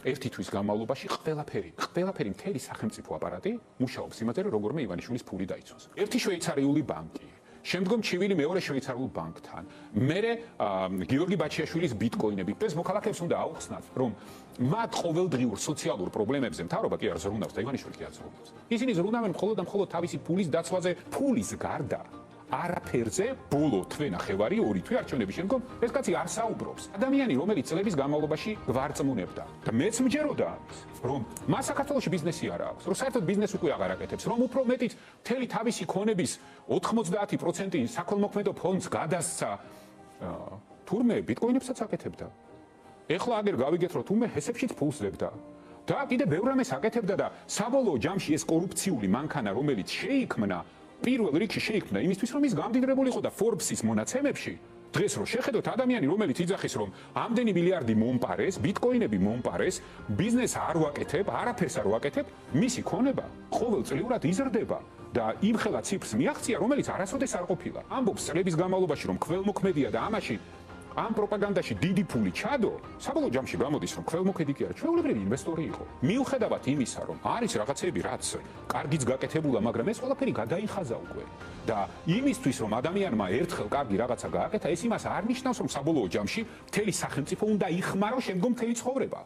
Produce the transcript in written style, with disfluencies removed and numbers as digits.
ერთი თვის განმავლობაში ყველაფერი მთელი სახელმწიფო აპარატი მუშაობს იმაზე, რომ როგორმე ივანიშვილის ფული დაიცვას. ერთი შვეიცარიული ბანკი, შემდგომ ჩივილი მეორე შვეიცარიულ ბანკთან, მერე გიორგი ბაჩიაშვილის ბიტკოინები. ეს მოქალაქეებს უნდა აუხსნათ, რომ მათ ყოველდღიურ სოციალურ პრობლემებზე მთავრობა კი არ ზრუნავს და ივანიშვილი კი არ ზრუნავს. ისინი ზრუნავენ მხოლოდ და მხოლოდ თავისი ფულის დაცვაზე, ფულის გარდა. არაფერზე ბოლო თვე-ნახევარი, 2 თვე არჩევნების შემდგომ ეს კაცი არ საუბრობს. ადამიანი, რომელიც წლების განმავლობაში გვარწმუნებდა და მეც მჯეროდა ამის, რომ მას საქართველოში ბიზნესი არ აქვს, რომ საერთოდ ბიზნეს უკვე აღარ აკეთებს, რომ უფრო მეტიც მთელი თავისი ქონების 90% საქველმოქმედო ფონდს გადასცა თურმე ბიტკოინებსაც აკეთებდა. ეხლა აგერ გავიგეთ, რომ თურმე ჰესებშიც ფულს დებდა. და კიდე ბევრ რამეს აკეთებდა და საბოლოო ჯამში ეს კორუფციული მანქანა, რომელიც შეიქმნა პირველ რიგში შეიქმნა იმისთვის, რომ ის გამდიდრებული იყო და Forbes-ის მონაცემებში დღეს რო შეხედოთ ადამიანი, რომელიც იძახის, რომ ამდენი მილიარდი მომპარეს, ბიტკოინები მომპარეს, ბიზნეს არ ვაკეთებ, არაფერს არ ვაკეთებ, მისი ქონება ყოველწლიურად იზრდება და იმ ხელა ციფრს მიაღწია, რომელიც არასოდეს არ ყოფილა. ამბობს წლების განმავლობაში, რომ ქველმოქმედია და ამაში ამ პროპაგანდაში დიდი ფული ჩადო, საბოლოო ჯამში გამოდის, რომ ქველმოქმედი კი არა, ჩვეულებრივი ინვესტორი იყო. მიუხედავად იმისა, რომ არის რაღაცები, რაც კარგიც გაკეთებულა, მაგრამ ეს ყველაფერი გადაიხაზა უკვე. და იმისთვის, რომ ადამიანმა ერთხელ კარგი რაღაცა გააკეთა, ეს იმას არ ნიშნავს, რომ საბოლოო ჯამში მთელი სახელმწიფო უნდა იხმარო შემდგომ მთელი ცხოვრება.